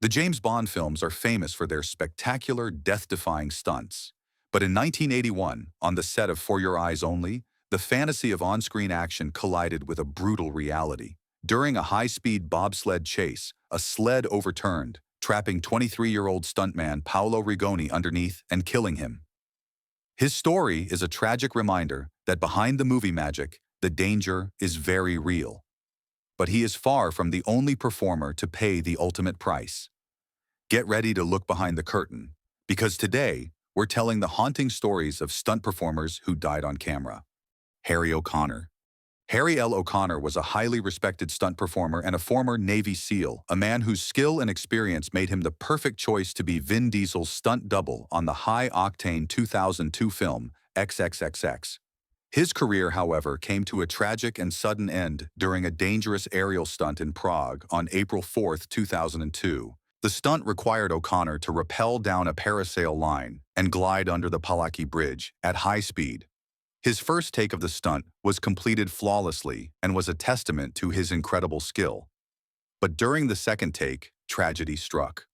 The James Bond films are famous for their spectacular, death-defying stunts. But in 1981, on the set of For Your Eyes Only, the fantasy of on-screen action collided with a brutal reality. During a high-speed bobsled chase, a sled overturned, trapping 23-year-old stuntman Paolo Rigoni underneath and killing him. His story is a tragic reminder that behind the movie magic, the danger is very real. But he is far from the only performer to pay the ultimate price. Get ready to look behind the curtain, because today, we're telling the haunting stories of stunt performers who died on camera. Harry O'Connor. Harry L. O'Connor was a highly respected stunt performer and a former Navy SEAL, a man whose skill and experience made him the perfect choice to be Vin Diesel's stunt double on the high-octane 2002 film XXXX. His career, however, came to a tragic and sudden end during a dangerous aerial stunt in Prague on April 4, 2002. The stunt required O'Connor to rappel down a parasail line and glide under the Palaki Bridge at high speed. His first take of the stunt was completed flawlessly and was a testament to his incredible skill. But during the second take, tragedy struck.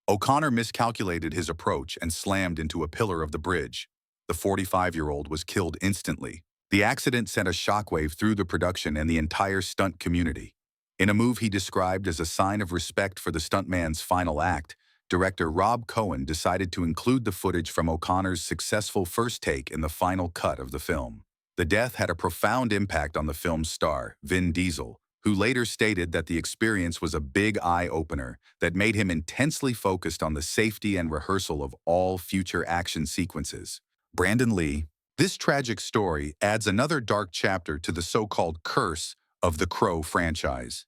O'Connor miscalculated his approach and slammed into a pillar of the bridge. The 45-year-old was killed instantly. The accident sent a shockwave through the production and the entire stunt community. In a move he described as a sign of respect for the stuntman's final act, director Rob Cohen decided to include the footage from O'Connor's successful first take in the final cut of the film. The death had a profound impact on the film's star, Vin Diesel, who later stated that the experience was a big eye-opener that made him intensely focused on the safety and rehearsal of all future action sequences. Brandon Lee. This tragic story adds another dark chapter to the so-called curse of the Crow franchise.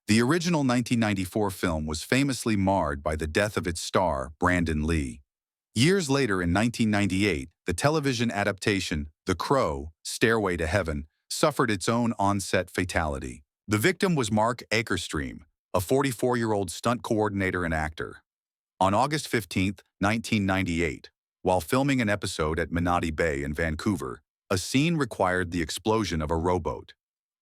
The original 1994 film was famously marred by the death of its star, Brandon Lee. Years later, in 1998, the television adaptation, The Crow, Stairway to Heaven, suffered its own on-set fatality. The victim was Mark Akerstream, a 44-year-old stunt coordinator and actor. On August 15, 1998, while filming an episode at Menotti Bay in Vancouver, a scene required the explosion of a rowboat.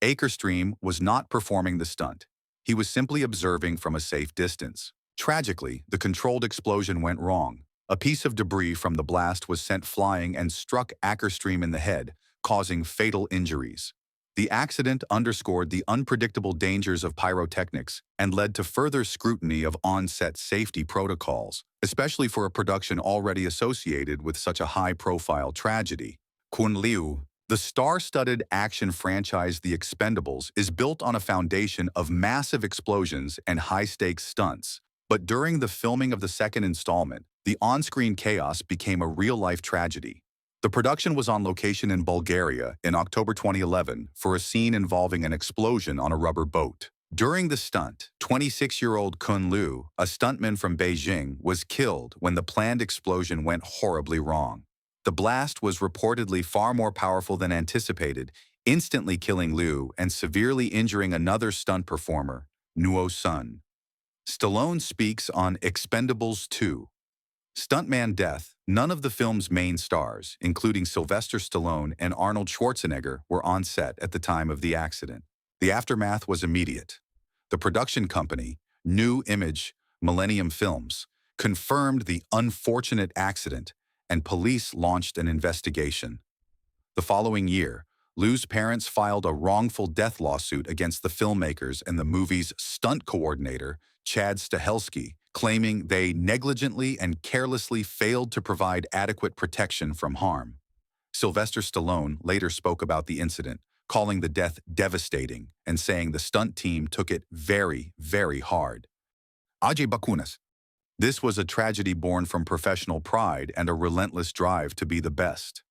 Akerstream was not performing the stunt. He was simply observing from a safe distance. Tragically, the controlled explosion went wrong. A piece of debris from the blast was sent flying and struck Akerstream in the head, causing fatal injuries. The accident underscored the unpredictable dangers of pyrotechnics and led to further scrutiny of on-set safety protocols, especially for a production already associated with such a high-profile tragedy. Kun Liu. The star-studded action franchise The Expendables is built on a foundation of massive explosions and high-stakes stunts. But during the filming of the second installment, the on-screen chaos became a real-life tragedy. The production was on location in Bulgaria in October 2011 for a scene involving an explosion on a rubber boat. During the stunt, 26-year-old Kun Liu, a stuntman from Beijing, was killed when the planned explosion went horribly wrong. The blast was reportedly far more powerful than anticipated, instantly killing Liu and severely injuring another stunt performer, Nuo Sun. Stallone speaks on Expendables 2. Stuntman death. None of the film's main stars, including Sylvester Stallone and Arnold Schwarzenegger, were on set at the time of the accident. The aftermath was immediate. The production company, New Image Millennium Films, confirmed the unfortunate accident, and police launched an investigation. The following year, Liu's parents filed a wrongful death lawsuit against the filmmakers and the movie's stunt coordinator, Chad Stahelski, claiming they negligently and carelessly failed to provide adequate protection from harm. Sylvester Stallone later spoke about the incident, calling the death devastating and saying the stunt team took it very, very hard. Ajay Bakunas. This was a tragedy born from professional pride and a relentless drive to be the best.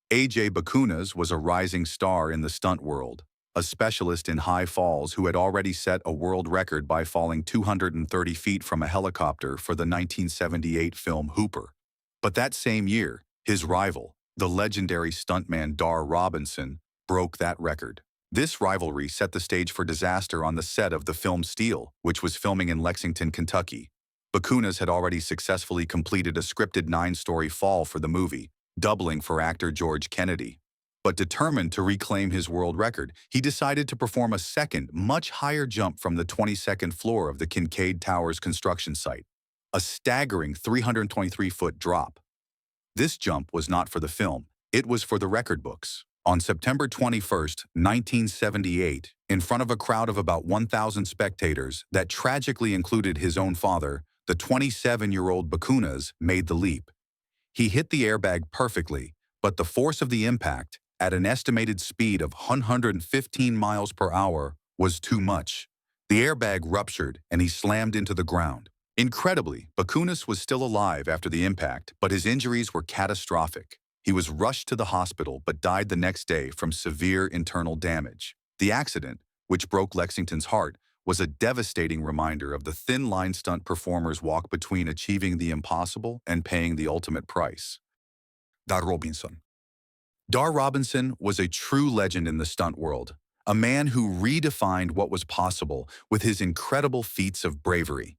Ajay Bakunas was a rising star in the stunt world, a specialist in high falls who had already set a world record by falling 230 feet from a helicopter for the 1978 film Hooper. But that same year, his rival, the legendary stuntman Dar Robinson, broke that record. This rivalry set the stage for disaster on the set of the film Steel, which was filming in Lexington, Kentucky. Bakunas had already successfully completed a scripted 9-story fall for the movie, doubling for actor George Kennedy. But determined to reclaim his world record, he decided to perform a second, much higher jump from the 22nd floor of the Kincaid Towers construction site, a staggering 323-foot drop. This jump was not for the film, it was for the record books. On September 21, 1978, in front of a crowd of about 1,000 spectators that tragically included his own father, the 27-year-old Bakunas made the leap. He hit the airbag perfectly, but the force of the impact, at an estimated speed of 115 miles per hour, was too much. The airbag ruptured and he slammed into the ground. Incredibly, Bakunas was still alive after the impact, but his injuries were catastrophic. He was rushed to the hospital but died the next day from severe internal damage. The accident, which broke Lexington's heart, was a devastating reminder of the thin line stunt performers walk between achieving the impossible and paying the ultimate price. Dar Robinson. Dar Robinson was a true legend in the stunt world, a man who redefined what was possible with his incredible feats of bravery.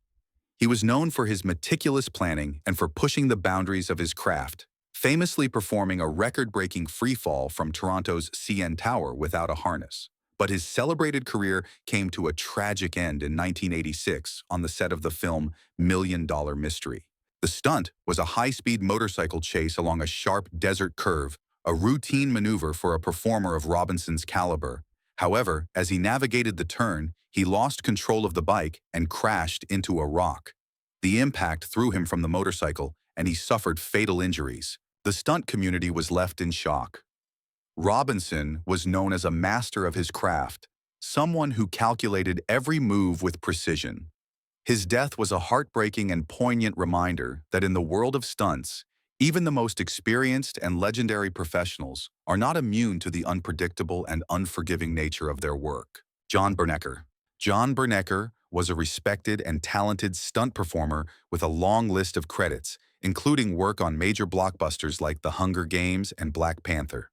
He was known for his meticulous planning and for pushing the boundaries of his craft, famously performing a record-breaking freefall from Toronto's CN Tower without a harness. But his celebrated career came to a tragic end in 1986 on the set of the film Million Dollar Mystery. The stunt was a high-speed motorcycle chase along a sharp desert curve, a routine maneuver for a performer of Robinson's caliber. However, as he navigated the turn, he lost control of the bike and crashed into a rock. The impact threw him from the motorcycle, and he suffered fatal injuries. The stunt community was left in shock. Robinson was known as a master of his craft, someone who calculated every move with precision. His death was a heartbreaking and poignant reminder that in the world of stunts, even the most experienced and legendary professionals are not immune to the unpredictable and unforgiving nature of their work. John Bernecker. John Bernecker was a respected and talented stunt performer with a long list of credits, including work on major blockbusters like The Hunger Games and Black Panther.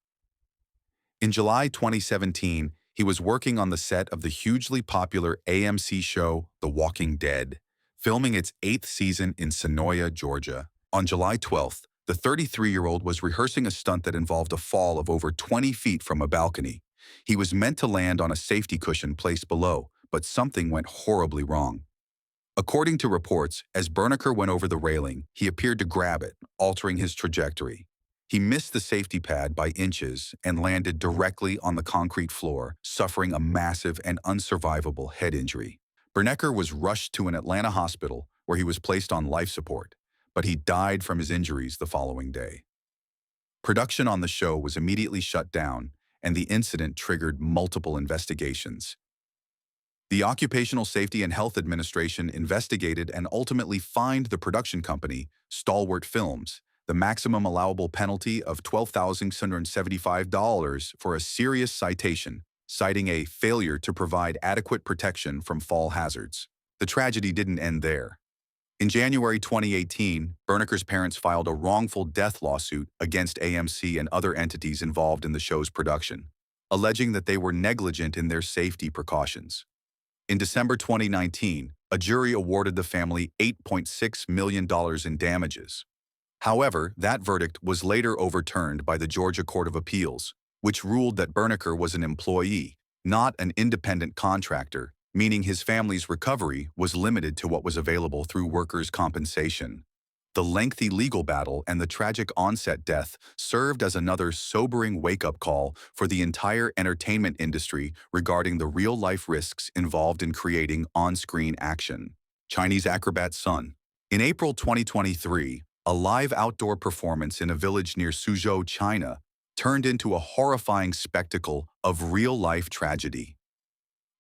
In July 2017, he was working on the set of the hugely popular AMC show The Walking Dead, filming its 8th season in Senoia, Georgia. On July 12th, the 33-year-old was rehearsing a stunt that involved a fall of over 20 feet from a balcony. He was meant to land on a safety cushion placed below, but something went horribly wrong. According to reports, as Bernecker went over the railing, he appeared to grab it, altering his trajectory. He missed the safety pad by inches and landed directly on the concrete floor, suffering a massive and unsurvivable head injury. Bernecker was rushed to an Atlanta hospital where he was placed on life support, but he died from his injuries the following day. Production on the show was immediately shut down, and the incident triggered multiple investigations. The Occupational Safety and Health Administration investigated and ultimately fined the production company, Stalwart Films, the maximum allowable penalty of $12,675 for a serious citation, citing a failure to provide adequate protection from fall hazards. The tragedy didn't end there. In January 2018, Bernecker's parents filed a wrongful death lawsuit against AMC and other entities involved in the show's production, alleging that they were negligent in their safety precautions. In December 2019, a jury awarded the family $8.6 million in damages. However, that verdict was later overturned by the Georgia Court of Appeals, which ruled that Bernecker was an employee, not an independent contractor, meaning his family's recovery was limited to what was available through workers' compensation. The lengthy legal battle and the tragic on-set death served as another sobering wake-up call for the entire entertainment industry regarding the real-life risks involved in creating on-screen action. Chinese acrobat Sun. In April 2023, a live outdoor performance in a village near Suzhou, China, turned into a horrifying spectacle of real-life tragedy.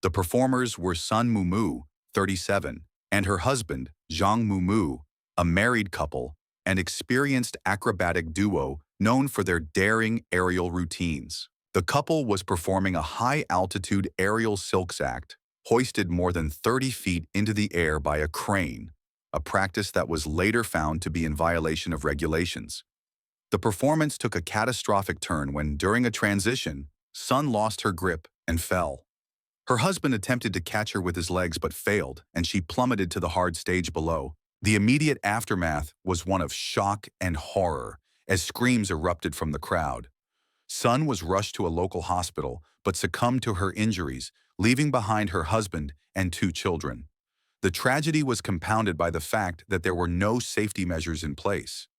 The performers were Sun Mumu, 37, and her husband, Zhang Mumu, a married couple, an experienced acrobatic duo known for their daring aerial routines. The couple was performing a high-altitude aerial silks act, hoisted more than 30 feet into the air by a crane, a practice that was later found to be in violation of regulations. The performance took a catastrophic turn when, during a transition, Sun lost her grip and fell. Her husband attempted to catch her with his legs but failed, and she plummeted to the hard stage below. The immediate aftermath was one of shock and horror as screams erupted from the crowd. Sun was rushed to a local hospital but succumbed to her injuries, leaving behind her husband and two children. The tragedy was compounded by the fact that there were no safety measures in place.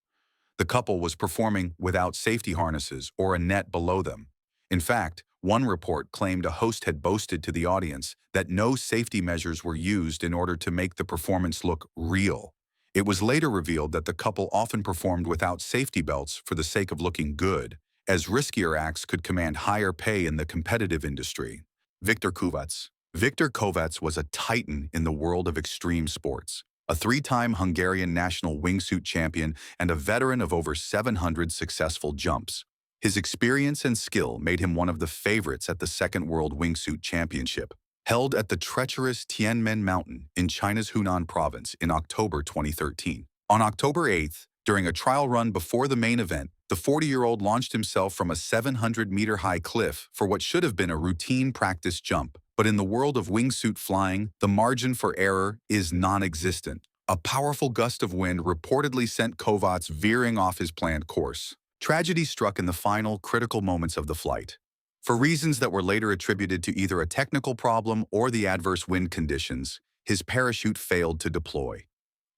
The couple was performing without safety harnesses or a net below them. In fact, one report claimed a host had boasted to the audience that no safety measures were used in order to make the performance look real. It was later revealed that the couple often performed without safety belts for the sake of looking good, as riskier acts could command higher pay in the competitive industry. Viktor Kovacs. Viktor Kovacs was a titan in the world of extreme sports, a three-time Hungarian national wingsuit champion and a veteran of over 700 successful jumps. His experience and skill made him one of the favorites at the Second World Wingsuit Championship, held at the treacherous Tianmen Mountain in China's Hunan province in October 2013. On October 8th, during a trial run before the main event, the 40-year-old launched himself from a 700-meter-high cliff for what should have been a routine practice jump. But in the world of wingsuit flying, the margin for error is non-existent. A powerful gust of wind reportedly sent Kovacs veering off his planned course. Tragedy struck in the final, critical moments of the flight. For reasons that were later attributed to either a technical problem or the adverse wind conditions, his parachute failed to deploy.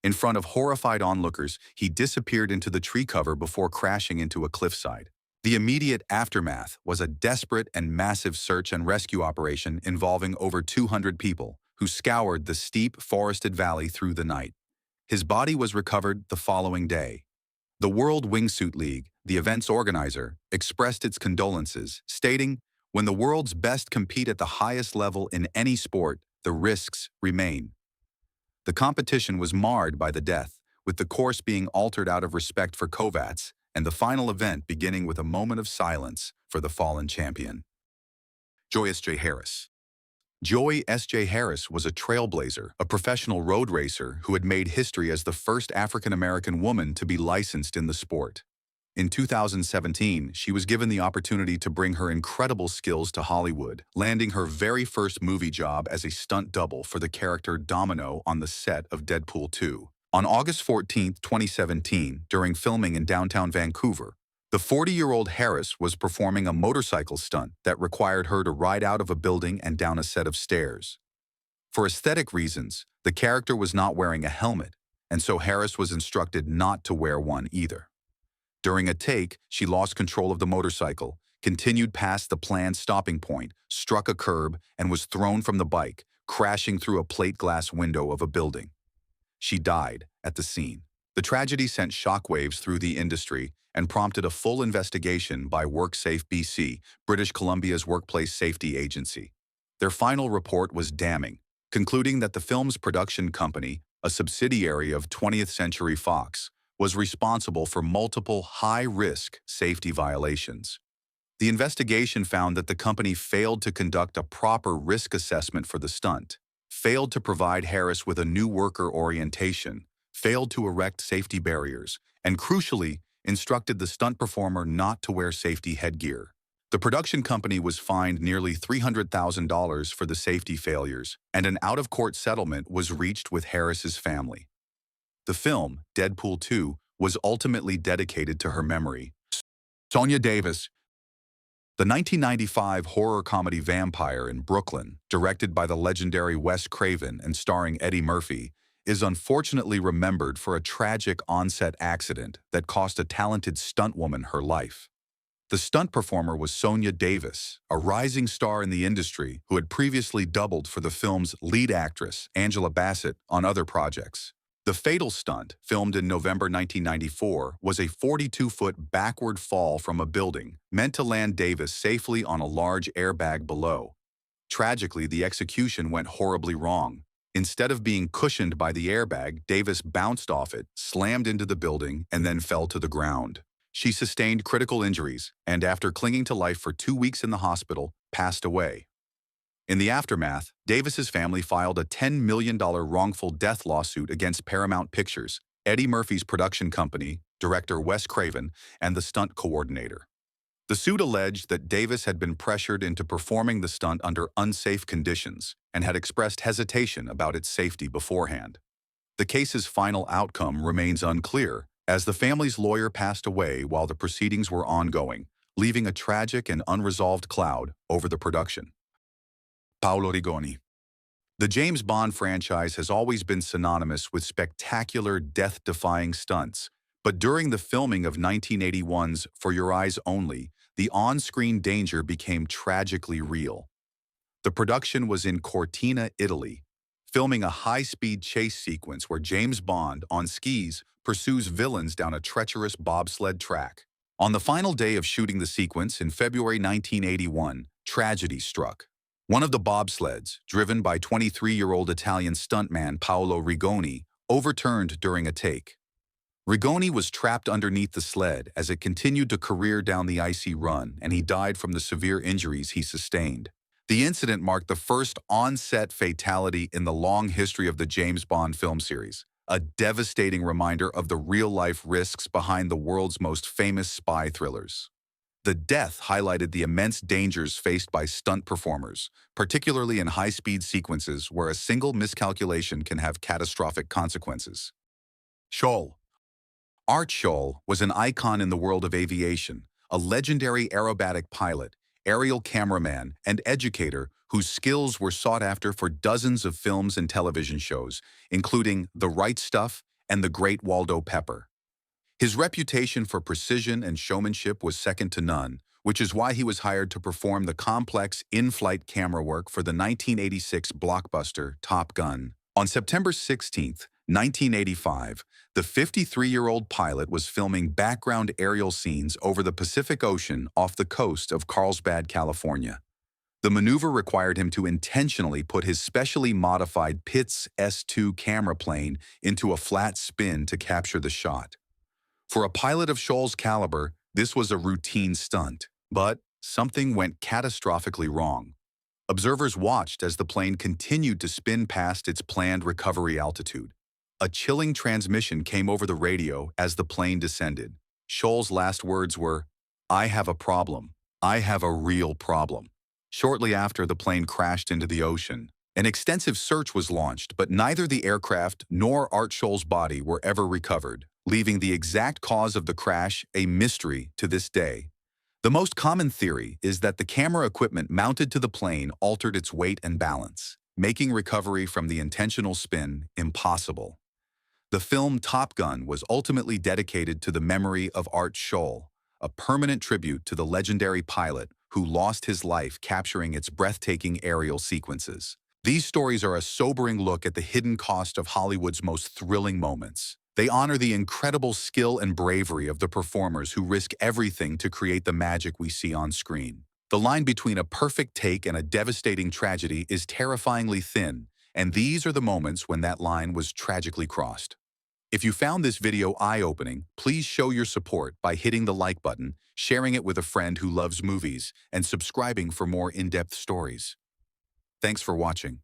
In front of horrified onlookers, he disappeared into the tree cover before crashing into a cliffside. The immediate aftermath was a desperate and massive search and rescue operation involving over 200 people, who scoured the steep, forested valley through the night. His body was recovered the following day. The World Wingsuit League, the event's organizer, expressed its condolences, stating, "When the world's best compete at the highest level in any sport, the risks remain." The competition was marred by the death, with the course being altered out of respect for Kovacs, and the final event beginning with a moment of silence for the fallen champion. Joy S.J. Harris. Joy S.J. Harris was a trailblazer, a professional road racer who had made history as the first African-American woman to be licensed in the sport. In 2017, she was given the opportunity to bring her incredible skills to Hollywood, landing her very first movie job as a stunt double for the character Domino on the set of Deadpool 2. On August 14, 2017, during filming in downtown Vancouver, the 40-year-old Harris was performing a motorcycle stunt that required her to ride out of a building and down a set of stairs. For aesthetic reasons, the character was not wearing a helmet, and so Harris was instructed not to wear one either. During a take, she lost control of the motorcycle, continued past the planned stopping point, struck a curb, and was thrown from the bike, crashing through a plate glass window of a building. She died at the scene. The tragedy sent shockwaves through the industry and prompted a full investigation by WorkSafe BC, British Columbia's workplace safety agency. Their final report was damning, concluding that the film's production company, a subsidiary of 20th Century Fox, was responsible for multiple high-risk safety violations. The investigation found that the company failed to conduct a proper risk assessment for the stunt, failed to provide Harris with a new worker orientation, failed to erect safety barriers, and crucially, instructed the stunt performer not to wear safety headgear. The production company was fined nearly $300,000 for the safety failures, and an out-of-court settlement was reached with Harris's family. The film, Deadpool 2, was ultimately dedicated to her memory. Sonia Davis. The 1995 horror comedy Vampire in Brooklyn, directed by the legendary Wes Craven and starring Eddie Murphy, is unfortunately remembered for a tragic on-set accident that cost a talented stunt woman her life. The stunt performer was Sonia Davis, a rising star in the industry who had previously doubled for the film's lead actress, Angela Bassett, on other projects. The fatal stunt, filmed in November 1994, was a 42-foot backward fall from a building, meant to land Davis safely on a large airbag below. Tragically, the execution went horribly wrong. Instead of being cushioned by the airbag, Davis bounced off it, slammed into the building, and then fell to the ground. She sustained critical injuries, and after clinging to life for 2 weeks in the hospital, passed away. In the aftermath, Davis's family filed a $10 million wrongful death lawsuit against Paramount Pictures, Eddie Murphy's production company, director Wes Craven, and the stunt coordinator. The suit alleged that Davis had been pressured into performing the stunt under unsafe conditions and had expressed hesitation about its safety beforehand. The case's final outcome remains unclear, as the family's lawyer passed away while the proceedings were ongoing, leaving a tragic and unresolved cloud over the production. Paolo Rigoni. The James Bond franchise has always been synonymous with spectacular, death-defying stunts, but during the filming of 1981's For Your Eyes Only, the on-screen danger became tragically real. The production was in Cortina, Italy, filming a high-speed chase sequence where James Bond, on skis, pursues villains down a treacherous bobsled track. On the final day of shooting the sequence in February 1981, tragedy struck. One of the bobsleds, driven by 23-year-old Italian stuntman Paolo Rigoni, overturned during a take. Rigoni was trapped underneath the sled as it continued to career down the icy run, and he died from the severe injuries he sustained. The incident marked the first on-set fatality in the long history of the James Bond film series, a devastating reminder of the real-life risks behind the world's most famous spy thrillers. The death highlighted the immense dangers faced by stunt performers, particularly in high-speed sequences where a single miscalculation can have catastrophic consequences. Scholl. Art Scholl was an icon in the world of aviation, a legendary aerobatic pilot, aerial cameraman, and educator whose skills were sought after for dozens of films and television shows, including The Right Stuff and The Great Waldo Pepper. His reputation for precision and showmanship was second to none, which is why he was hired to perform the complex in-flight camera work for the 1986 blockbuster Top Gun. On September 16, 1985, the 53-year-old pilot was filming background aerial scenes over the Pacific Ocean off the coast of Carlsbad, California. The maneuver required him to intentionally put his specially modified Pitts S2 camera plane into a flat spin to capture the shot. For a pilot of Scholl's caliber, this was a routine stunt, but something went catastrophically wrong. Observers watched as the plane continued to spin past its planned recovery altitude. A chilling transmission came over the radio as the plane descended. Scholl's last words were, "I have a problem. I have a real problem." Shortly after, the plane crashed into the ocean. An extensive search was launched, but neither the aircraft nor Art Scholl's body were ever recovered, leaving the exact cause of the crash a mystery to this day. The most common theory is that the camera equipment mounted to the plane altered its weight and balance, making recovery from the intentional spin impossible. The film Top Gun was ultimately dedicated to the memory of Art Scholl, a permanent tribute to the legendary pilot who lost his life capturing its breathtaking aerial sequences. These stories are a sobering look at the hidden cost of Hollywood's most thrilling moments. They honor the incredible skill and bravery of the performers who risk everything to create the magic we see on screen. The line between a perfect take and a devastating tragedy is terrifyingly thin, and these are the moments when that line was tragically crossed. If you found this video eye-opening, please show your support by hitting the like button, sharing it with a friend who loves movies, and subscribing for more in-depth stories. Thanks for watching.